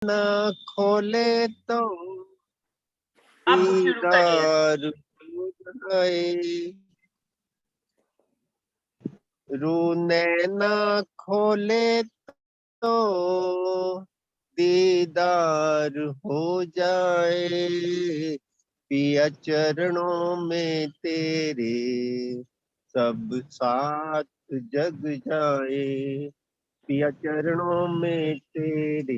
न खोले तो अब शुरू करिए। दीदार हो जाए, रू नैना खोले तो दीदार हो जाए, पिया चरणों में तेरे सब साथ जग जाए, पिया चरणों में तेरे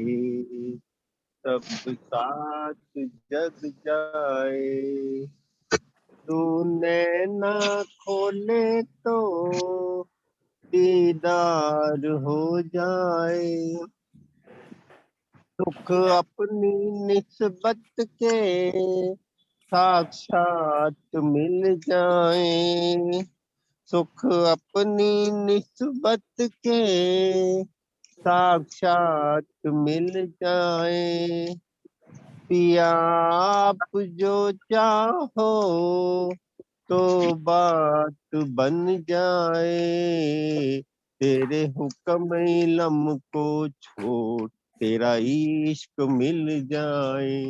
सब साथ जग जाए, तू नैना खोले तो दीदार हो जाए, सुख अपनी निस्बत के साक्षात मिल जाए, सुख अपनी निस्बत के साक्षात मिल जाए, पिया आप जो चाहो तो बात बन जाए, तेरे हुक्म इलम को छोड़ तेरा इश्क मिल जाए,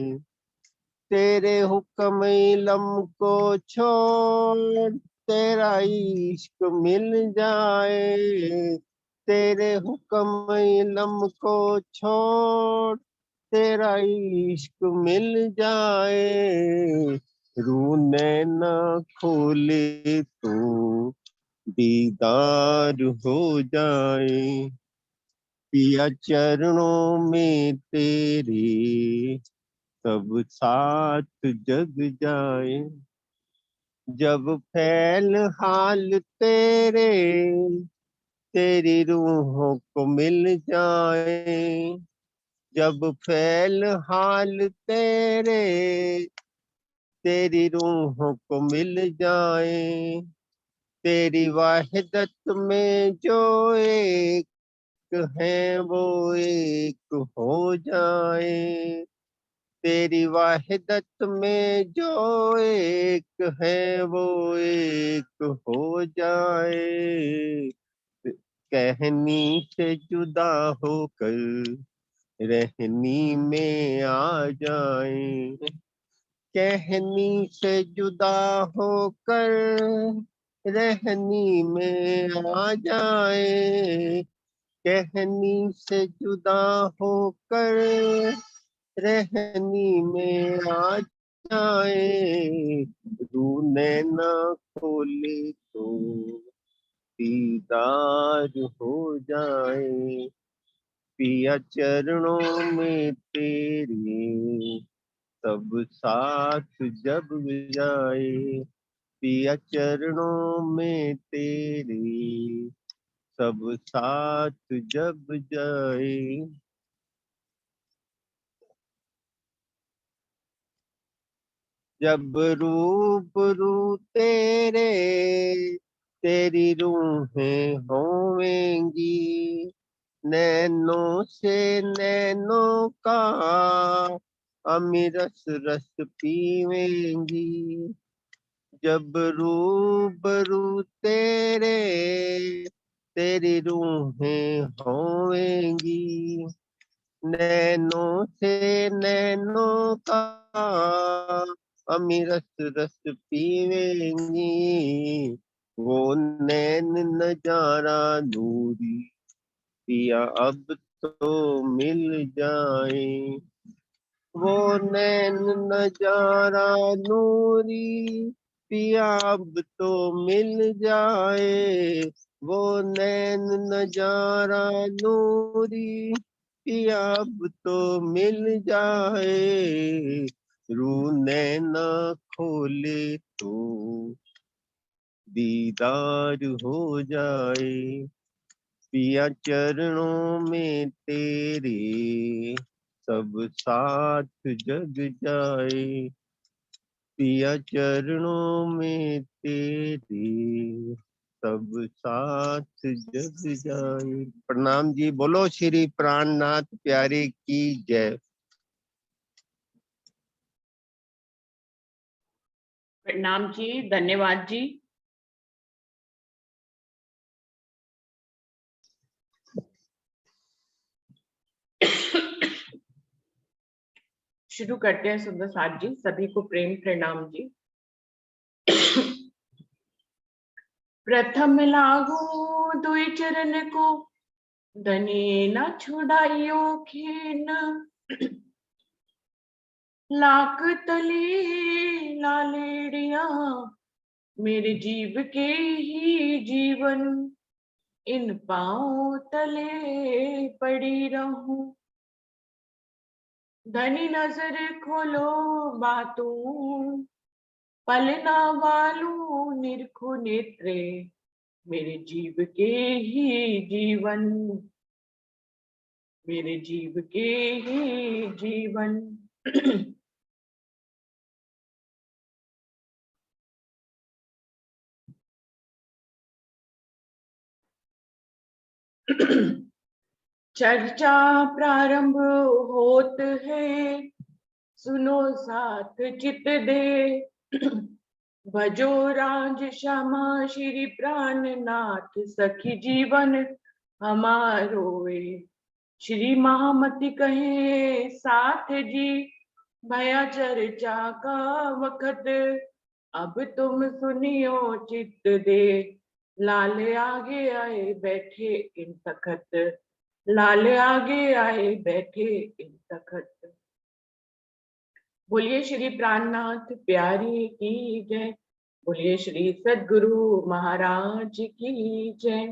तेरे हुक्म इलम को छोड़ तेरा इश्क मिल जाए, तेरे हुक्म इलम को छोड़ तेरा इश्क मिल जाए, रू नैना खोले तो दीदार हो जाए, पिया चरणों में तेरे सब साथ जग जाए, जब फैल हाल तेरे तेरी रूहों को मिल जाए, जब फैल हाल तेरे तेरी रूहों को मिल जाए, तेरी वाहिदत में जो एक है वो एक हो जाए, तेरी वाहिदत में जो एक है वो एक हो जाए, कहनी से जुदा होकर रहनी में आ जाए, कहनी से जुदा होकर रहनी में आ जाए, कहनी से जुदा होकर रहनी में आ जाए, रू नैना खोले तो दीदार हो जाए, पिया चरणों में तेरे सब साथ जग जाए, पिया चरणों में तेरे सब साथ जग जाए। जब रूबरू तेरे तेरी रूहें होवेंगी, नैनों से नैनों का अमृत रस पीवेंगी, जब रूबरू तेरे तेरी रूहें होवेंगी, नैनों से नैनों का अमृत रस पीवेंगी, वो नैन नजारा नूरी पिया अब तो मिल जाए, वो नैन नजारा नूरी पिया अब तो मिल जाए, वो नैन नजारा नूरी पिया अब तो मिल जाए, रू नैना खोले तो दीदार हो जाए, पिया चरणों में तेरे सब साथ जग जाए, पिया चरणों में तेरे सब साथ जग जाए। प्रणाम जी, बोलो श्री प्राणनाथ प्यारे की जय। प्रणाम जी, धन्यवाद जी। शुरू करते हैं सुंदर साथ जी। सभी को प्रेम प्रणाम जी। प्रथम लागू दुई चरण को, धनी न छुड़ाइयो खेन। लाख तले लालेड़िया, मेरे जीव के ही जीवन। इन पांव तले पड़ी रहूं। धनी नजर खोलो बातों, पलना वालू निरखो नेत्रे। मेरे जीव के ही जीवन, मेरे जीव के ही जीवन। चर्चा प्रारंभ होत है, सुनो साथ चित दे। भजो राज श्यामा श्री प्राणनाथ, सखी जीवन हमारो वे। श्री महामति कहे साथ जी, भया चर्चा का वक्त। अब तुम सुनियो चित दे, लाल आगे आए बैठे इन तखत। लाल आगे आए बैठे इन तखत। बोलिए श्री प्राणनाथ प्यारी की जय। बोलिए श्री सद्गुरु महाराज की जय।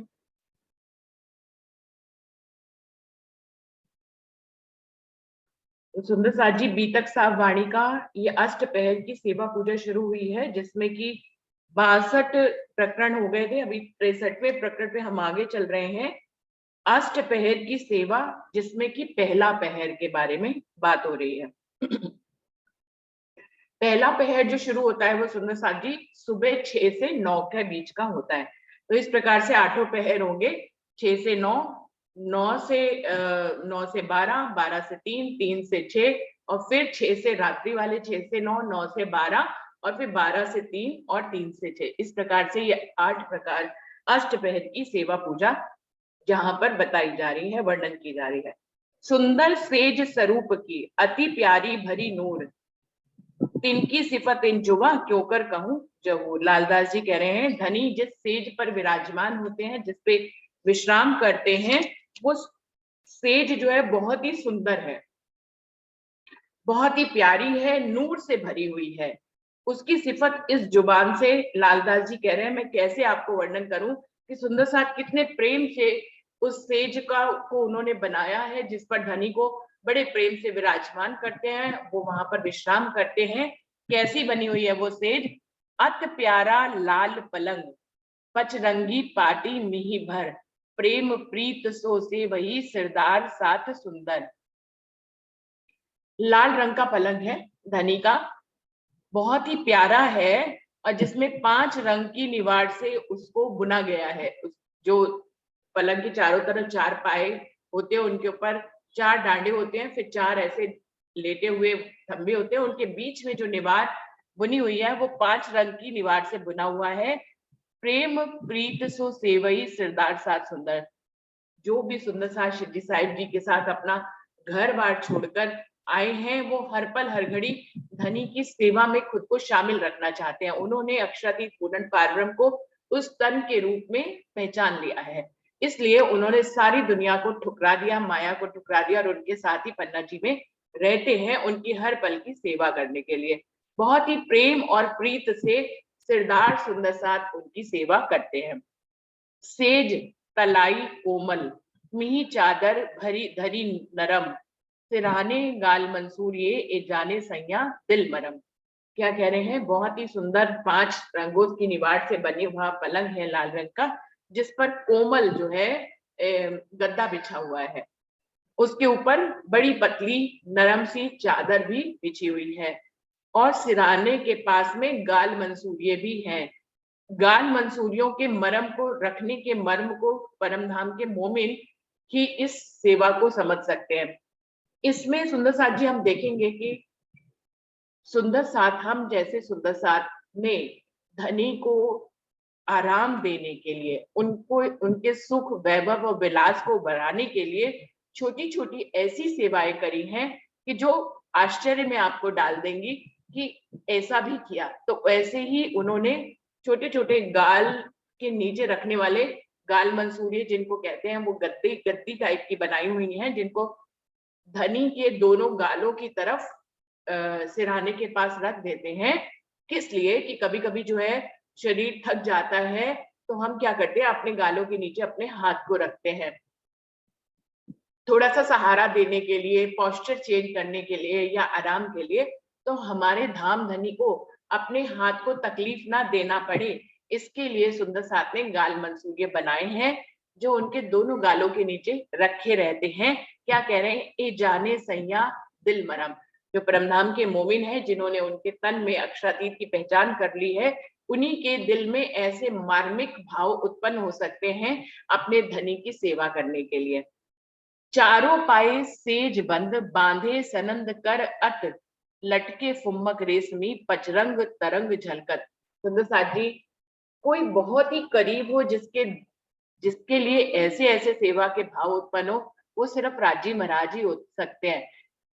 तो सुंदर साथ जी, बीतक साहब वाणी का ये अष्टपहर की सेवा पूजा शुरू हुई है, जिसमें कि 62 प्रकरण हो गए थे। अभी 63वें प्रकरण पे हम आगे चल रहे हैं। अष्टपहर की सेवा, जिसमें कि पहला पहर के बारे में बात हो रही है। पहला पहर जो शुरू होता है वो सुंदर साथ जी सुबह 6 से 9 के बीच का होता है। तो इस प्रकार से 8 पहर होंगे, 6 से 9, 9 से 12, 12 से 3, 3 से 6, और फिर 6 से रात्रि वाले 6 से 9, 9 से 12, और फिर 12 से 3 और 3 से 6। इस प्रकार से ये 8 प्रकार अष्टपहर की सेवा पूजा जहां पर बताई जा रही है, वर्णन की जा रही है। सुंदर सेज स्वरूप की अति प्यारी भरी नूर, तिनकी सिफत इन जुबा क्यों कर कहूं जबू। लालदास जी कह रहे हैं, धनी जिस सेज पर विराजमान होते हैं, जिस पे विश्राम करते हैं, वो सेज जो है बहुत ही सुंदर है, बहुत ही प्यारी है, नूर से भरी हुई है। उसकी सिफत इस जुबान से, लालदास जी कह रहे हैं, मैं कैसे आपको वर्णन करूं कि सुंदर साथ कितने प्रेम से उस सेज को उन्होंने बनाया है, जिस पर धनी को बड़े प्रेम से विराजमान करते हैं, वो वहां पर विश्राम करते हैं। कैसी बनी हुई है वो सेज? अत प्यारा लाल पलंग, पचरंगी पाटी मिही भर। प्रेम प्रीत सो से वही सिरदार साथ सुंदर। लाल रंग का पलंग है धनी का, बहुत ही प्यारा है, और जिसमें 5 रंग की निवाड़ से उसको बुना गया है। जो पलंग के चारों तरफ 4 पाए होते हैं, उनके ऊपर 4 डांडे होते हैं, फिर 4 ऐसे लेटे हुए थंबे होते हैं, उनके बीच में जो निवाड़ बुनी हुई है वो 5 रंग की निवाड़ से बुना हुआ है। प्रेम प्रीत सो सेवई सिरदार साथ सुंदर। जो भी सुंदर साथ शिरडी साहिब जी के साथ अपना घर बार छोड़कर आए हैं, वो हर पल हर घड़ी धनी की सेवा में खुद को शामिल रखना चाहते हैं। उन्होंने अक्षरातीत पूर्ण पारब्रह्म को उस तन के रूप में पहचान लिया है, इसलिए उन्होंने सारी दुनिया को ठुकरा दिया, माया को ठुकरा दिया, और उनके साथ ही पन्ना जी में रहते हैं, उनकी हर पल की सेवा करने के लिए। बहुत ही प्रेम और प्रीत से सिरदार सुंदर साथ उनकी सेवा करते हैं। सेज तलाई कोमल, मिही चादर भरी धरी नरम। सिरहाने गाल मंसूर ये ए जाने सैया दिल मरम। क्या कह रहे हैं? बहुत ही सुंदर 5 रंगों की निवाड़ से बनी हुआ पलंग है लाल रंग का, जिस पर कोमल जो है गद्दा बिछा हुआ है। उसके ऊपर बड़ी पतली नरम सी चादर भी बिछी हुई है, और सिरहाने के पास में गाल मंसूरिये भी हैं। गाल मंसूरियों के मरम को रखने के मर्म को परमधाम के मोमिन ही इस सेवा को समझ सकते हैं। इसमें सुंदर साथ जी हम देखेंगे कि सुंदर साथ, हम जैसे सुंदर साथ ने धनी को आराम देने के लिए, उनको उनके सुख वैभव और विलास को बढ़ाने के लिए छोटी छोटी ऐसी सेवाएं करी हैं कि जो आश्चर्य में आपको डाल देंगी कि ऐसा भी किया। तो ऐसे ही उन्होंने छोटे छोटे गाल के नीचे रखने वाले गाल मंसूरिये जिनको कहते हैं, वो गद्दी गद्दी टाइप की बनाई हुई हैं, जिनको धनी के दोनों गालों की तरफ सिरहाने के पास रख देते हैं। किस लिए कि कभी कभी जो है शरीर थक जाता है तो हम क्या करते हैं, अपने गालों के नीचे अपने हाथ को रखते हैं, थोड़ा सा सहारा देने के लिए, पोस्चर चेंज करने के लिए या आराम के लिए। तो हमारे धाम धनी को अपने हाथ को तकलीफ ना देना पड़े, इसके लिए सुंदर साथ ने गाल मंसूरिये बनाए हैं, जो उनके दोनों गालों के नीचे रखे रहते हैं। क्या कह रहे हैं, ए जाने सैया दिल मरम। जो परमधाम के मोमिन हैं, जिन्होंने उनके तन में अक्षरातीत की पहचान कर ली है, उन्हीं के दिल में ऐसे मार्मिक भाव उत्पन्न हो सकते हैं अपने धनी की सेवा करने के लिए। चारों पाए सेज बंद, बांधे सनंद कर अत, लटके फुम्मक रेशमी, पचरंग तरंग झलकत। सुंदर साथ जी, कोई बहुत ही करीब हो जिसके लिए ऐसे ऐसे सेवा के भाव उत्पन्न हो, वो सिर्फ राजी महाराज ही हो सकते हैं।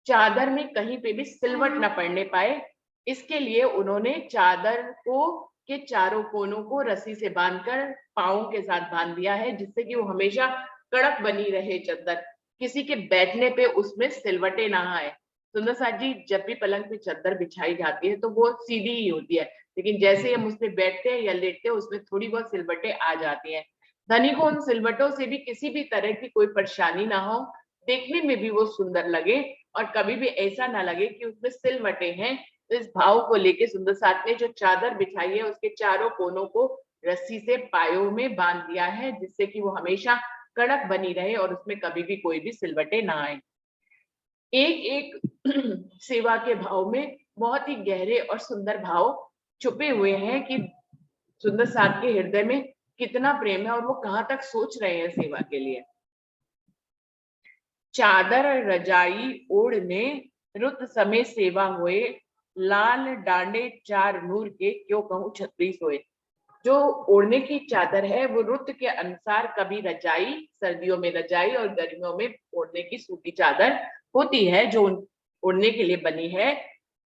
चादर में कहीं पे भी सिलवट न पड़ने पाए, इसके लिए उन्होंने चादर को के चारों कोनों को रस्सी से बांधकर पांवों के साथ बांध दिया है, जिससे कि वो हमेशा कड़क बनी रहे चादर, किसी के बैठने पे उसमें सिलवटें ना आए। सुंदर साथ जी, जब भी पलंग पे चादर बिछाई जाती है तो वो सीधी ही होती है, लेकिन जैसे हम उस पे बैठते हैं या लेटते हैं, उसमें थोड़ी बहुत सिलवटें आ जाती हैं। धनी को उन सिलवटों से भी किसी भी तरह की कोई परेशानी ना हो, देखने में भी वो सुंदर लगे और कभी भी ऐसा ना लगे कि उसमें सिलवटें हैं। तो इस भाव को लेके सुंदर साथ ने जो चादर बिछाई है, उसके चारों कोनों को रस्सी से पायों में बांध दिया है, जिससे कि वो हमेशा कड़क बनी रहे और उसमें कभी भी कोई भी सिलवटें ना आए। एक एक सेवा के भाव में बहुत ही गहरे और सुंदर भाव छुपे हुए हैं कि सुंदर साथ के हृदय में कितना प्रेम है और वो कहाँ तक सोच रहे हैं सेवा के लिए। चादर रजाई ओढ़ने, रुत समय सेवा हुए, लाल डांडे चार नूर के, क्यों कहूं छत्री सोए। जो ओढ़ने की चादर है वो रुत के अनुसार कभी रजाई, सर्दियों में रजाई और गर्मियों में ओढ़ने की सूती चादर होती है, जो ओढ़ने के लिए बनी है।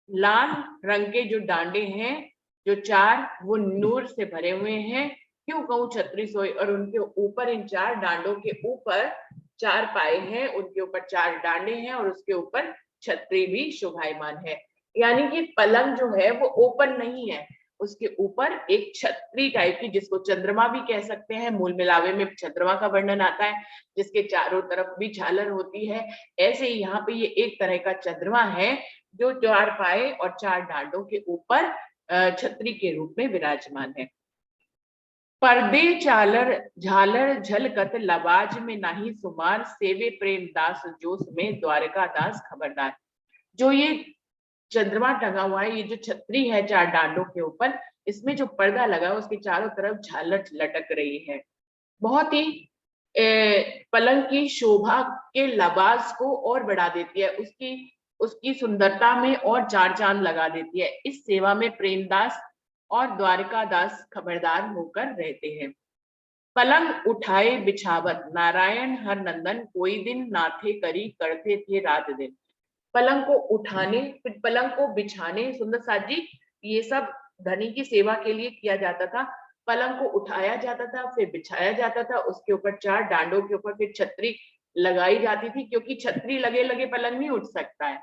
लाल रंग के जो डांडे हैं, जो चार, वो नूर से भरे हुए हैं, क्यों कहूं छत्री सोए। और उनके ऊपर, इन चार डांडों के ऊपर चार पाए हैं, उनके ऊपर चार डांडे हैं और उसके ऊपर छत्री भी शोभायमान है। यानी कि पलंग जो है वो ओपन नहीं है, उसके ऊपर एक छतरी टाइप की, जिसको चंद्रमा भी कह सकते हैं, मूल मिलावे में चंद्रमा का वर्णन आता है, जिसके चारों तरफ भी झालर होती है। ऐसे ही यहाँ पे ये एक तरह का चंद्रमा है, जो चार पाए और चार डांडों के ऊपर छतरी के रूप में विराजमान है। पर्दे चालर झालर झलकत, लबाज में नाही सुमार, सेवे प्रेम दास जोश में, द्वारका दास खबरदार। जो ये चंद्रमा टंगा हुआ है, ये जो छतरी है चार डांडों के ऊपर, इसमें जो पर्दा लगा है उसके चारों तरफ झालर लटक रही है। बहुत ही पलंग की शोभा के लबास को और बढ़ा देती है, उसकी सुंदरता में और चार चांद लगा देती है। इस सेवा में प्रेमदास और द्वारका दास खबरदार होकर रहते हैं। पलंग उठाए बिछावत, नारायण हर नंदन, कोई दिन नाथे करी, करते थे रात दिन। पलंग को उठाने, फिर पलंग को बिछाने, सुंदर साथ जी, ये सब धनी की सेवा के लिए किया जाता था। पलंग को उठाया जाता था, फिर बिछाया जाता था, उसके ऊपर चार डांडों के ऊपर फिर छतरी लगाई जाती थी, क्योंकि छतरी लगे लगे पलंग नहीं उठ सकता है।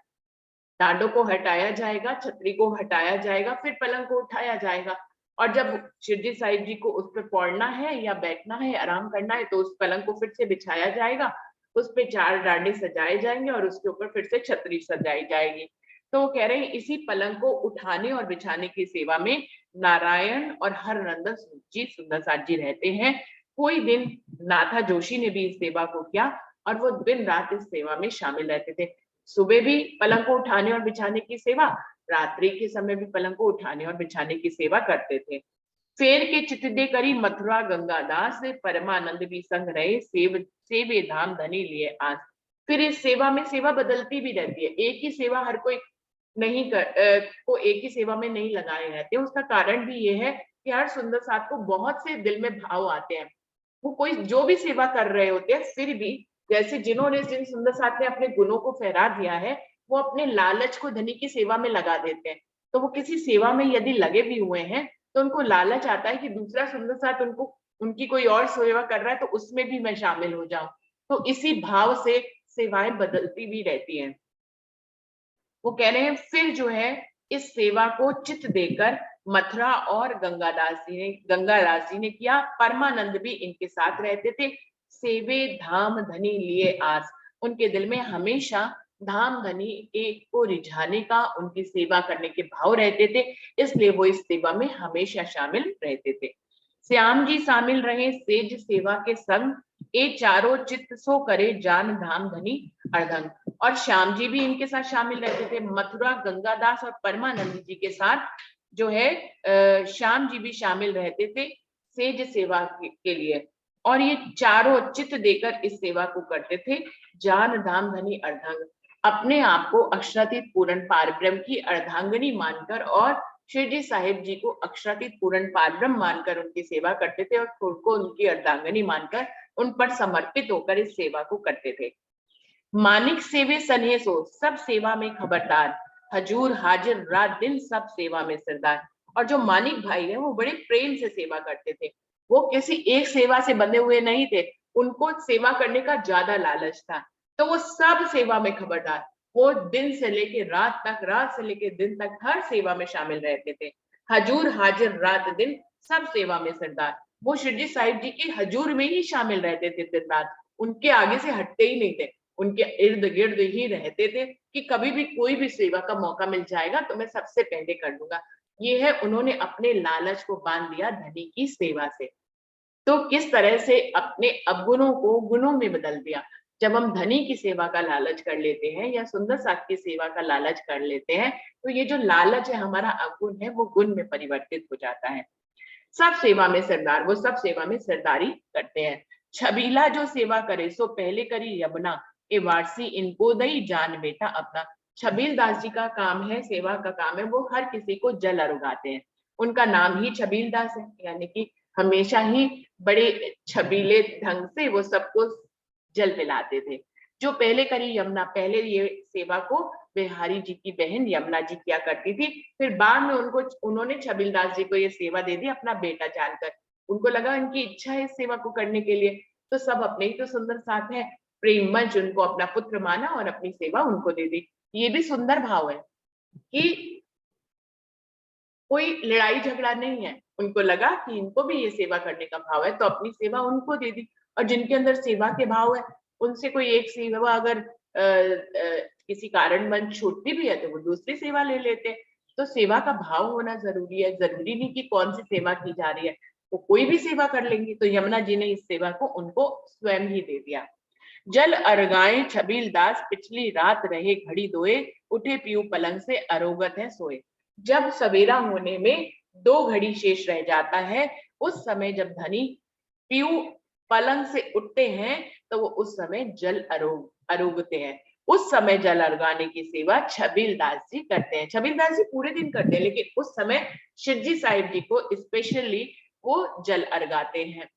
डांडों को हटाया जाएगा, छतरी को हटाया जाएगा, फिर पलंग को उठाया जाएगा। और जब शिरडी साहिब जी को उस पर पौड़ना है या बैठना है, आराम करना है, तो उस पलंग को फिर से बिछाया जाएगा, उस पे चार डांडे सजाए जाएंगे और उसके ऊपर फिर से छतरी सजाई जाएगी। तो वो कह रहे हैं, इसी पलंग को उठाने और बिछाने की सेवा में नारायण और हर नंदन जी सुंदर साथ जी रहते हैं। कोई दिन नाथा जोशी ने भी इस सेवा को किया और वो दिन रात इस सेवा में शामिल रहते थे। सुबह भी पलंग को उठाने और बिछाने की सेवा, रात्रि के समय भी पलंग को उठाने और बिछाने की सेवा करते थे। फेर के चितदे करी मथुरा गंगादास, परमानंद भी संग रहे, सेवे धाम धनी लिए आस। फिर इस सेवा में सेवा बदलती भी रहती है, एक ही सेवा हर कोई नहीं को एक ही सेवा में नहीं लगाए रहते। उसका कारण भी ये है कि हर सुंदर साथ को बहुत से दिल में भाव आते हैं, वो कोई जो भी सेवा कर रहे होते हैं, फिर भी जैसे जिन सुंदर साथ ने अपने गुणों को फहरा दिया है, वो अपने लालच को धनी की सेवा में लगा देते हैं। तो वो किसी सेवा में यदि लगे भी हुए हैं तो उनको लालच आता है कि दूसरा सुंदर साथ उनको उनकी कोई और सेवा कर रहा है तो उसमें भी मैं शामिल हो जाऊं। तो इसी भाव से सेवाएं बदलती भी रहती हैं। वो कह रहे हैं फिर जो है इस सेवा को चित देकर मथुरा और गंगादास जी ने किया। परमानंद भी इनके साथ रहते थे। सेवे धाम धनी लिए आस, उनके दिल में हमेशा धाम धनी एक को रिझाने का, उनकी सेवा करने के भाव रहते थे, इसलिए वो इस सेवा में हमेशा शामिल रहते थे। श्याम जी शामिल रहे सेज सेवा के संग, ए चारों चित्त सो करे जान धाम धनी अर्धंग। और श्याम जी भी इनके साथ शामिल रहते थे। मथुरा गंगादास और परमानंद जी के साथ जो है श्याम जी भी शामिल रहते थे सेज सेवा के लिए। और ये चारों चित्त देकर इस सेवा को करते थे। जान धाम धनी अर्धंग, अपने आप को अक्षरातीत पूर्ण पारब्रह्म की अर्धांगिनी मानकर और शिरडी साहिब जी को अक्षरातीत पूर्ण पारब्रह्म मानकर उनकी सेवा करते थे और खुद को उनकी अर्धांगिनी मानकर उन पर समर्पित होकर इस सेवा को करते थे। मानिक सेवे सन्हे सो, सब सेवा में खबरदार, हजूर हाजिर रात दिन सब सेवा में सरदार। और जो मानिक भाई है वो बड़े प्रेम से सेवा करते थे। वो किसी एक सेवा से बंधे हुए नहीं थे, उनको सेवा करने का ज्यादा लालच था। तो वो सब सेवा में खबरदार, वो दिन से लेके रात तक, रात से लेके दिन तक हर सेवा में शामिल रहते थे। हजूर हाजिर रात दिन सब सेवा में सरदार, वो शिरडी साहिब जी के हजूर में ही शामिल रहते थे दिन रात, उनके आगे से हटते ही नहीं थे, उनके इर्द गिर्द ही रहते थे कि कभी भी कोई भी सेवा का मौका मिल जाएगा तो मैं सबसे पहले कर दूंगा। ये है, उन्होंने अपने लालच को बांध दिया धनी की सेवा से। तो किस तरह से अपने अवगुणों को गुणों में बदल दिया। जब हम धनी की सेवा का लालच कर लेते हैं या सुंदर साथ की सेवा का लालच कर लेते हैं तो ये जो लालच है हमारा अवगुण है वो गुण में परिवर्तित हो जाता है। सब सेवा में सरदार, वो सब सेवा में सरदारी करते हैं। छबीला जो सेवा करे सो पहले करी यमुना, ए वारसी इनको दई जान बेटा अपना। छबील दास जी का काम है, सेवा का काम है, वो हर किसी को जल अरुगाते हैं। उनका नाम ही छबील दास है, यानी कि हमेशा ही बड़े छबीले ढंग से वो सबको जल पिलाते थे। जो पहले करी यमुना, पहले ये सेवा को बिहारी जी की बहन यमुना जी किया करती थी, फिर बाद में उन्होंने छबील दास जी को ये सेवा दे दी अपना बेटा जानकर। उनको लगा इनकी इच्छा है इस सेवा को करने के लिए, तो सब अपने ही तो सुंदर साथ है, प्रेमवश उनको अपना पुत्र माना और अपनी सेवा उनको दे दी। ये भी सुंदर भाव है कि कोई लड़ाई झगड़ा नहीं है, उनको लगा कि इनको भी ये सेवा करने का भाव है तो अपनी सेवा उनको दे दी। और जिनके अंदर सेवा के भाव है उनसे कोई एक सेवा अगर किसी कारणवश छूटती भी है तो वो दूसरी सेवा ले लेते हैं। तो सेवा का भाव होना जरूरी है, जरूरी नहीं कि कौन सी सेवा की जा रही है, वो कोई भी सेवा कर लेंगे। तो यमुना जी ने इस सेवा को उनको स्वयं ही दे दिया। जल अर्गाए छबील दास, पिछली रात रहे घड़ी दोए, उठे पीऊ पलंग से अरोगत है सोए। जब सवेरा होने में 2 घड़ी शेष रह जाता है, उस समय जब धनी पीऊ पलंग से उठते हैं तो वो उस समय जल अरोगते हैं। उस समय जल अर्गाने की सेवा छबील दास जी करते हैं। छबील दास जी पूरे दिन करते हैं लेकिन उस समय शिवजी साहिब जी को स्पेशली वो जल अर्गाते हैं।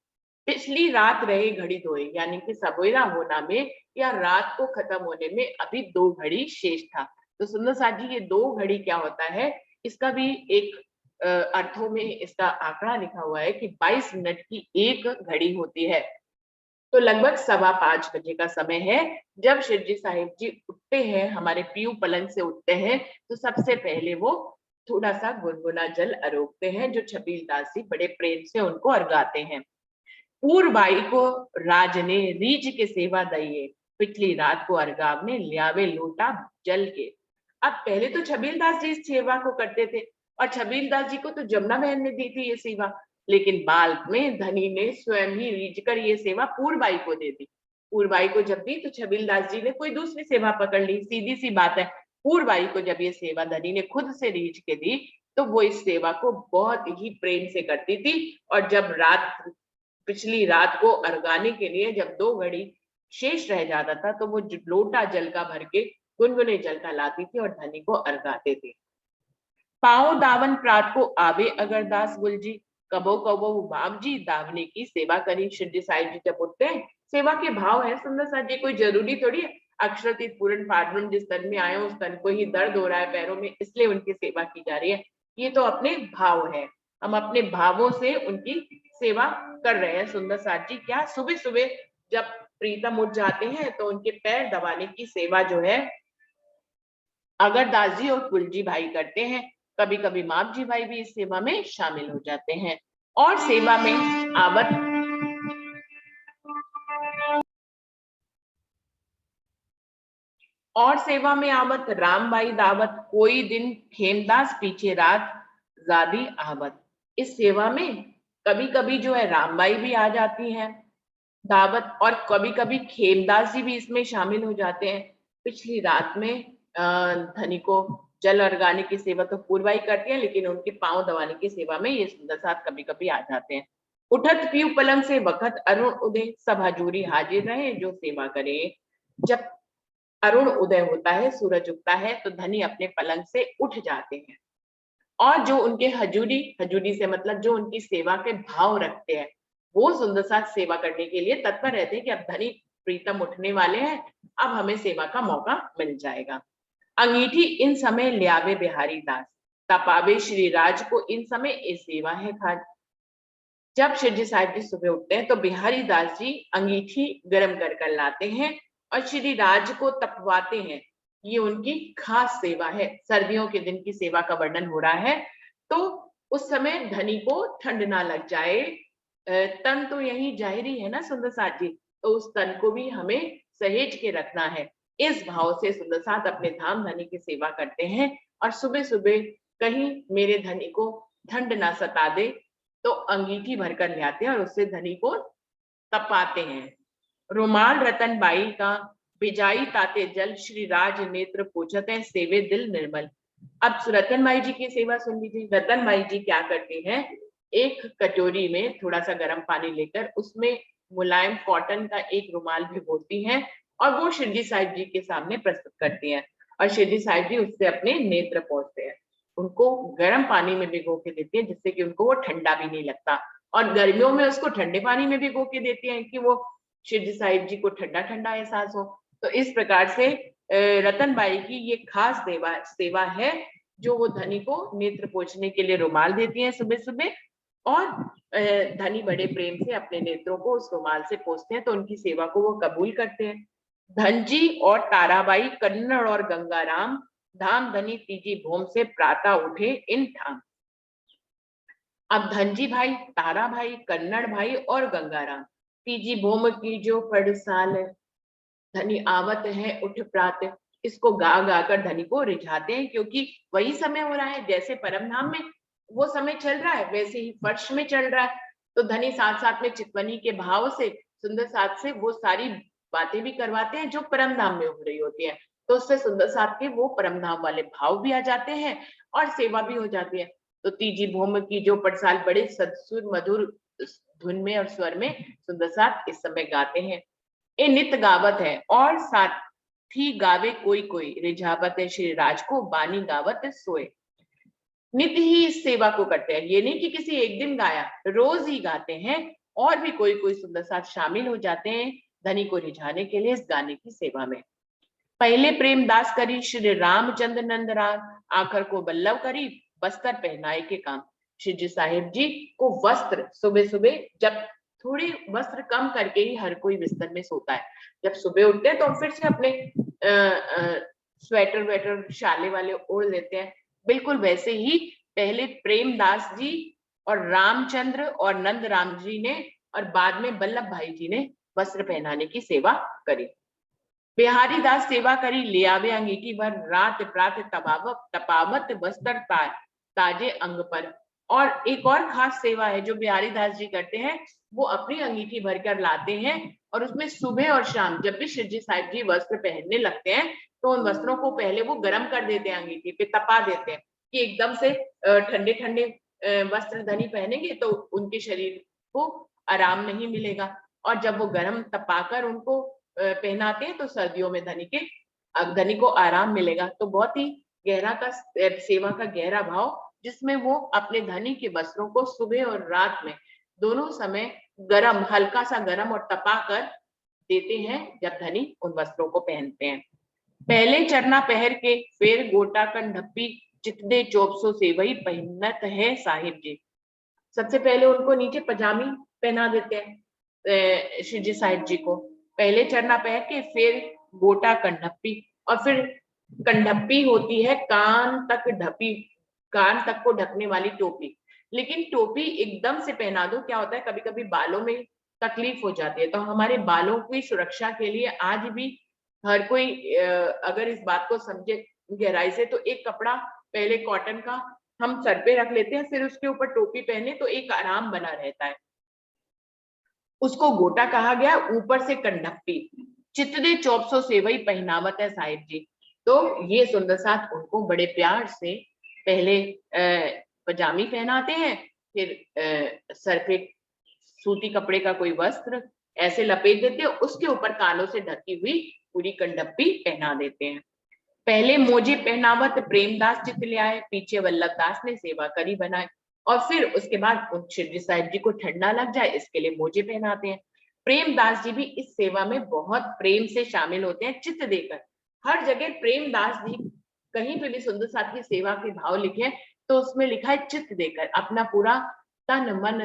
पिछली रात रहे घड़ी दोए, यानी कि सवेरा होना में या रात को खत्म होने में अभी 2 घड़ी शेष था। तो सुंदर साथ जी ये 2 घड़ी क्या होता है, इसका भी एक अर्थों में इसका आंकड़ा लिखा हुआ है कि 22 मिनट की एक घड़ी होती है। तो लगभग 5:15 बजे का समय है। जब शिवजी साहिब जी उठते हैं, हमारे पीयू पलंग से उठते हैं, तो सबसे पहले वो थोड़ा सा गुनगुना जल अरोगते हैं जो छबील दास जी बड़े प्रेम से उनको अर्गाते हैं। पूर्वाई को राज ने रीझ के सेवा दइए, पिछली रात को अर्गाव ने लियावे लोटा जल के। अब पहले तो छबील दास जी इस सेवा को करते थे और छबील दास जी को तो जमुना बहन ने दी थी ये सेवा, लेकिन बाद में धनी ने स्वयं ही रीझ कर ये सेवा पूर्वाई को दे दी। पूर्वाई को जब दी तो छबील दास जी ने कोई दूसरी सेवा पकड़ ली, सीधी सी बात है। पूर्वाई को जब ये सेवा धनी ने खुद से रीझ के दी तो वो इस सेवा को बहुत ही प्रेम से करती थी। और जब पिछली रात को अर्गाने के लिए जब 2 घड़ी शेष रह जाता था तो वो लोटा जल का भर के गुनगुने जल का लाती थी और धनी को अर्गाते थे। पाओ दावन प्रात को आवे अगर दास गुलजी, कबो कबो बाप जी दावने की सेवा करी। शिवजी साहिब जी जब उठते हैं, सेवा के भाव है सुंदर साथ जी, कोई जरूरी थोड़ी है अक्षरतीत पूर्ण फार्मन जिस तन में आए उस तन को ही दर्द हो रहा है पैरों में, इसलिए उनकी सेवा की जा रही है। ये तो अपने भाव है, हम अपने भावों से उनकी सेवा कर रहे हैं। सुंदर साथ जी क्या सुबह सुबह जब प्रीतम उठ जाते हैं तो उनके पैर दबाने की सेवा जो है अगरदास जी और कुलजी भाई करते हैं। कभी कभी माप जी भाई भी इस सेवा में शामिल हो जाते हैं। और सेवा में आवत रामबाई दावत, कोई दिन खेमदास पीछे रात जादी आवत। इस सेवा में कभी कभी जो है रामबाई भी आ जाती हैं दावत, और कभी कभी खेमदास जी भी इसमें शामिल हो जाते हैं। पिछली रात में धनी को जल अर्गाने की सेवा तो पूर्वाई करती है, लेकिन उनके पांव दबाने की सेवा में ये सुंदर साथ कभी कभी आ जाते हैं। उठत पीऊ पलंग से वक्त अरुण उदय, सब हजूरी हाजिर रहे जो सेवा करे। जब अरुण उदय होता है, सूरज उगता है, तो धनी अपने पलंग से उठ जाते हैं और जो उनके हजूरी, हजूरी से मतलब जो उनकी सेवा के भाव रखते हैं, वो सुंदर साथ सेवा करने के लिए तत्पर रहते हैं कि अब धनी प्रीतम उठने वाले हैं, अब हमें सेवा का मौका मिल जाएगा। अंगीठी इन समय लियावे बिहारी दास, तपावे श्री राज को इन समय ए सेवा है खाज। जब शिवजी साहिब जी सुबह उठते हैं तो बिहारी दास जी अंगीठी गर्म कर कर लाते हैं और श्री राज को तपवाते हैं। ये उनकी खास सेवा है। सर्दियों के दिन की सेवा का वर्णन हो रहा है। तो उस समय धनी को ठंड ना लग जाए, तन तो यही जाहिरी है ना सुंदर साथ जी, तो उस तन को भी हमें सहेज के रखना है। इस भाव से सुंदर साथ अपने धाम धनी की सेवा करते हैं और सुबह सुबह कहीं मेरे धनी को ठंड ना सता दे तो अंगीठी भरकर ले आते हैं और उससे धनी को तपाते हैं। रुमाल रतन बाई का बिजाई ताते जल, श्री राज नेत्र पूछते हैं सेवे दिल निर्मल। अब रतन बाई जी की सेवा सुन लीजिए। रतन बाई जी क्या करती हैं, एक कटोरी में थोड़ा सा गर्म पानी लेकर उसमें मुलायम कॉटन का एक रुमाल भिगोती हैं और वो शिरडी साहिब जी के सामने प्रस्तुत करती हैं और शिरडी साहिब जी उससे अपने नेत्र पोंछते हैं। उनको गर्म पानी में भिगो के देती है जिससे कि उनको वो ठंडा भी नहीं लगता, और गर्मियों में उसको ठंडे पानी में भिगो के देती हैं कि वो शिरडी साहिब जी को ठंडा ठंडा एहसास हो। तो इस प्रकार से रतन बाई की ये खास सेवा है जो वो धनी को नेत्र पोंछने के लिए रुमाल देती हैं सुबह सुबह, और धनी बड़े प्रेम से अपने नेत्रों को उस रुमाल से पोंछते हैं तो उनकी सेवा को वो कबूल करते हैं। धनजी और ताराबाई कन्नड़ और गंगाराम, धाम धनी तीजी भूम से प्रातः उठे इन ठाम। अब धनजी भाई, तारा भाई, कन्नड़ भाई और गंगाराम, तीजी भूम की जो पड़साल धनी आवत है उठ प्रात, इसको गा गा कर धनी को रिझाते हैं क्योंकि वही समय हो रहा है। जैसे परमधाम में वो समय चल रहा है वैसे ही फर्श में चल रहा है। तो धनी साथ साथ में चितवनी के भाव से सुंदर साथ से वो सारी बातें भी करवाते हैं जो परमधाम में हो रही होती है। तो उससे सुंदर साथ के वो परमधाम वाले भाव भी आ जाते हैं और सेवा भी हो जाती है। तो तीजी भूम की जो पटसाल बड़े सदसुर मधुर धुन में और स्वर में सुंदर साथ इस समय गाते हैं। ये नित गावत है और साथी गावे कोई कोई, रिझावत है श्री राज को बानी गावत सोए। नित्य ही इस सेवा को करते हैं, ये नहीं कि किसी एक दिन गाया, रोज ही गाते हैं और भी कोई कोई सुंदर साथ शामिल हो जाते हैं धनी को रिझाने के लिए इस गाने की सेवा में। पहले प्रेमदास करी श्री रामचंद्र नंदराज, आखिर को बल्लभ करी बस्तर पहनाए के काम। श्री जी साहिब जी को वस्त्र सुबह सुबह जब थोड़े वस्त्र कम करके ही हर कोई बिस्तर में सोता है, जब सुबह उठते हैं तो फिर से अपने स्वेटर वेटर शाले वाले ओढ़ लेते हैं। बिल्कुल वैसे ही पहले प्रेमदास जी और रामचंद्र और नंद राम जी ने और बाद में वल्लभ भाई जी ने वस्त्र पहनाने की सेवा करी। बिहारी दास सेवा करी ले आवे अंगीठी भर, रात प्रात तपावत वस्त्र ताजे अंग पर। और एक और खास सेवा है जो बिहारी दास जी करते हैं, वो अपनी अंगीठी भर कर लाते हैं और उसमें सुबह और शाम जब भी शिवजी साहिब जी वस्त्र पहनने लगते हैं तो उन वस्त्रों को पहले वो गर्म कर देते हैं, अंगीठी पे तपा देते हैं कि एकदम से ठंडे ठंडे वस्त्र धनी पहनेंगे तो उनके शरीर को आराम नहीं मिलेगा, और जब वो गर्म तपाकर उनको पहनाते हैं तो सर्दियों में धनी को आराम मिलेगा। तो बहुत ही गहरा का सेवा का गहरा भाव जिसमें वो अपने धनी के वस्त्रों को सुबह और रात में दोनों समय गरम, हल्का सा गरम और तपा कर देते हैं जब धनी उन वस्त्रों को पहनते हैं। पहले चरना पहर के फिर गोटा कंढप्पी चितदे चोपसो से वही पहनत है साहिब जी। सबसे पहले उनको नीचे पजामी पहना देते हैं श्री जी साहिब जी को, पहले चरना पहन के फिर गोटा कंढप्पी, और फिर कंढप्पी होती है कान तक ढपी, कान तक को ढकने वाली टोपी। लेकिन टोपी एकदम से पहना दो, क्या होता है कभी कभी बालों में तकलीफ हो जाती है, तो हमारे बालों की सुरक्षा के लिए आज भी हर कोई अगर इस बात को समझे गहराई से, तो एक कपड़ा पहले कॉटन का हम सर पे रख लेते हैं, फिर उसके ऊपर टोपी पहने तो एक आराम बना रहता है। उसको गोटा कहा गया, ऊपर से कंढप्पी, चितदे चौपसो सेवई पहनावत है साहिब जी। तो ये सुंदर साथ उनको बड़े प्यार से पहले पजामी पहनाते हैं, फिर सर पे सूती कपड़े का कोई वस्त्र ऐसे लपेट देते हैं, उसके ऊपर कानों से ढकी हुई पूरी कंढप्पी पहना देते हैं। पहले मोजे पहनावत प्रेमदास चित ले आए, पीछे वल्लभ दास ने सेवा करी बनाए, और फिर उसके बाद उन श्री साहिब जी को ठंडा लग जाए इसके लिए मोजे पहनाते हैं। प्रेमदास जी भी इस सेवा में बहुत प्रेम से शामिल होते हैं, चित्त देकर। हर जगह प्रेमदास जी कहीं पे भी सुंदर साथ की सेवा के भाव लिखे तो उसमें लिखा है चित्त देकर, अपना पूरा तन मन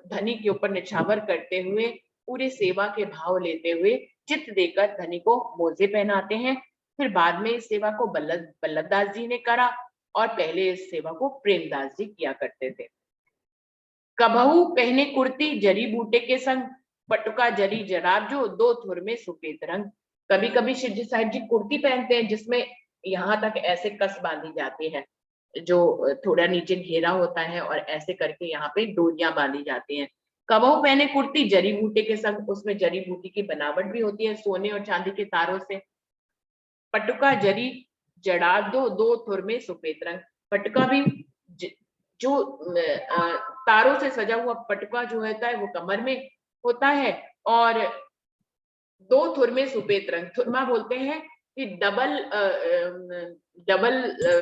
धनी के ऊपर निछावर करते हुए, पूरे सेवा के भाव लेते हुए चित्त देकर धनी को मोजे पहनाते हैं। फिर बाद में इस सेवा को बल्लभ दास जी ने करा, और पहले इस सेवा को प्रेमदास जी किया करते थे। कबहू पहने कुर्ती जरी बूटे के संग, पटुका जरी जराब जो दो थुर में सुपेद रंग। कभी कभी श्री जी साहिब जी कुर्ती पहनते हैं जिसमें यहाँ तक ऐसे कस बांधी जाती है, जो थोड़ा नीचे घेरा होता है, और ऐसे करके यहाँ पे डोरियां बांधी जाती हैं। कबहू पहने कुर्ती जरी बूटे के संग, उसमें जरी बूटी की बनावट भी होती है सोने और चांदी के तारों से। पटुका जरी जड़ा दो दो थुर में सुपेद रंग, पटुका भी जो तारों से सजा हुआ पटुका जो होता है वो कमर में होता है, और दो थुर में सुपेद रंग, थुरमा बोलते हैं कि डबल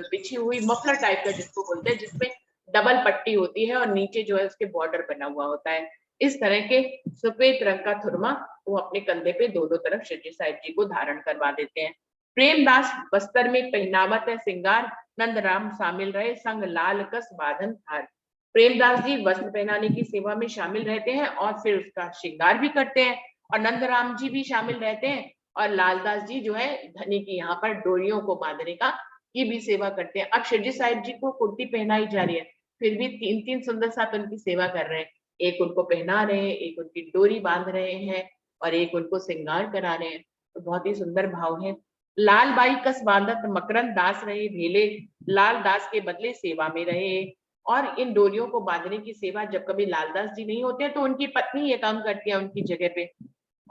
बिछी हुई मफलर टाइप का जिसको बोलते हैं, जिसमें डबल पट्टी होती है और नीचे जो है उसके बॉर्डर बना हुआ होता है। इस तरह के सफेद रंग का थुरमा वो अपने कंधे पे दोनों तरफ श्री जी साहिब जी को धारण करवा देते हैं। प्रेमदास बस्तर में पहनावत है सिंगार, नंदराम शामिल रहे संग लाल कस बाधन हार। प्रेमदास जी वस्त्र पहनाने की सेवा में शामिल रहते हैं और फिर उसका श्रृंगार भी करते हैं, और नंदराम जी भी शामिल रहते हैं, और लालदास जी जो है धनी की यहाँ पर डोरियों को बांधने का की भी सेवा करते हैं। अब श्री जी साहिब जी को कुर्ती पहनाई जा रही है, फिर भी तीन तीन सुंदर साथ उनकी सेवा कर रहे हैं, एक उनको पहना रहे हैं, एक उनकी डोरी बांध रहे हैं, और एक उनको श्रृंगार करा रहे हैं। तो बहुत ही सुंदर भाव है। लाल बाई कस बांधत मकरंद दास रहे भेले, लाल दास के बदले सेवा में रहे। और इन डोरियों को बांधने की सेवा जब कभी लालदास जी नहीं होते तो उनकी पत्नी ये काम करती है उनकी जगह पे,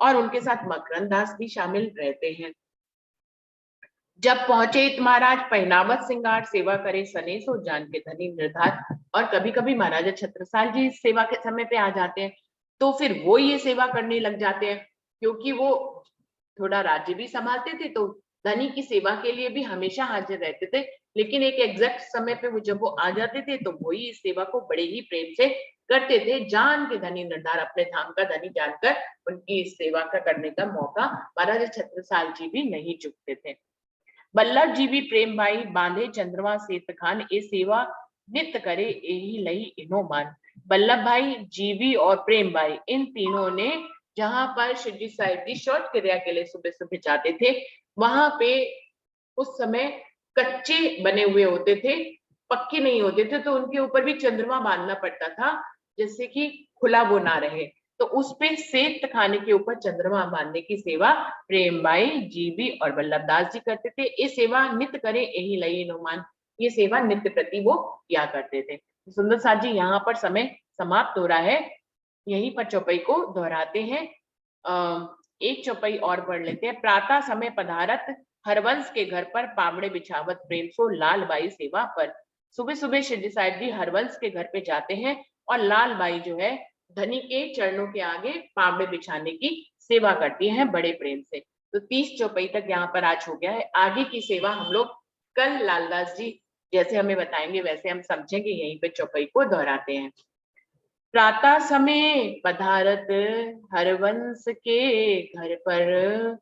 और उनके साथ मकरंद दास भी शामिल रहते हैं। जब पहुंचे इत महाराज पहनावत सिंगार, सेवा करे सने सो जान के धनी निर्धार। और कभी कभी महाराजा छत्रसाल जी इस सेवा के समय पे आ जाते हैं, तो फिर वो ये सेवा करने लग जाते हैं, क्योंकि वो थोड़ा राज्य भी संभालते थे, तो धनी की सेवा के लिए भी हमेशा हाजिर रहते थे। लेकिन एक एग्जैक्ट समय पे वो जब वो आ जाते थे तो वो ही इस सेवा को बड़े ही प्रेम से करते थे। जान के धनी निर्धार, अपने धाम का धनी जानकर उनकी इस सेवा का करने का मौका महाराजा छत्रसाल जी भी नहीं चुकते थे। बल्लभ जी भी प्रेम भाई बांधे चंद्रमा सेत खान, ए सेवा नित्य करे यही लई इनो मान। बल्लभ भाई, जीवी और प्रेम भाई, इन तीनों ने जहां पर श्री जी साहिब जी शौच क्रिया के लिए सुबह सुबह जाते थे, वहां पे उस समय कच्चे बने हुए होते थे, पक्के नहीं होते थे, तो उनके ऊपर भी चंद्रमा बांधना पड़ता था जिससे कि खुला वो ना रहे। तो उस पे सेत खाने के ऊपर चंद्रमा बांधने की सेवा प्रेमबाई, जीबी और वल्लभदास जी करते थे। ये सेवा नित्य करे यही लई नुमान, ये सेवा नित्य प्रति वो किया करते थे। सुंदर साथ जी यहाँ पर समय समाप्त हो रहा है, यहीं पर चौपाई को दोहराते हैं। एक चौपाई और पढ़ लेते हैं। प्रातः समय पधारत हरवंश के घर पर, पावड़े बिछावत प्रेम सो लाल बाई सेवा पर। सुबह सुबह श्री जी साहिब जी हरवंश के घर पे जाते हैं और लाल बाई जो है धनी के चरणों के आगे पावड़े बिछाने की सेवा करती हैं बड़े प्रेम से। तो 30 चौपाई तक यहाँ पर आज हो गया है। आगे की सेवा हम लोग कल लालदास जी जैसे हमें बताएंगे वैसे हम समझेंगे, यहीं पे चौपाई को दोहराते हैं। प्रातः समय पधारत हरवंश के घर पर,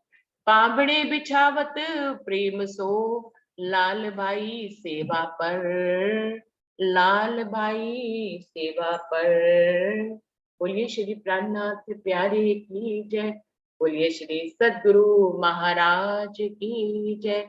पांबड़े बिछावत प्रेम सो लाल भाई सेवा पर, लाल भाई सेवा पर। बोलिए श्री प्राणनाथ प्यारे की जय, बोलिए श्री सद्गुरु महाराज की जय,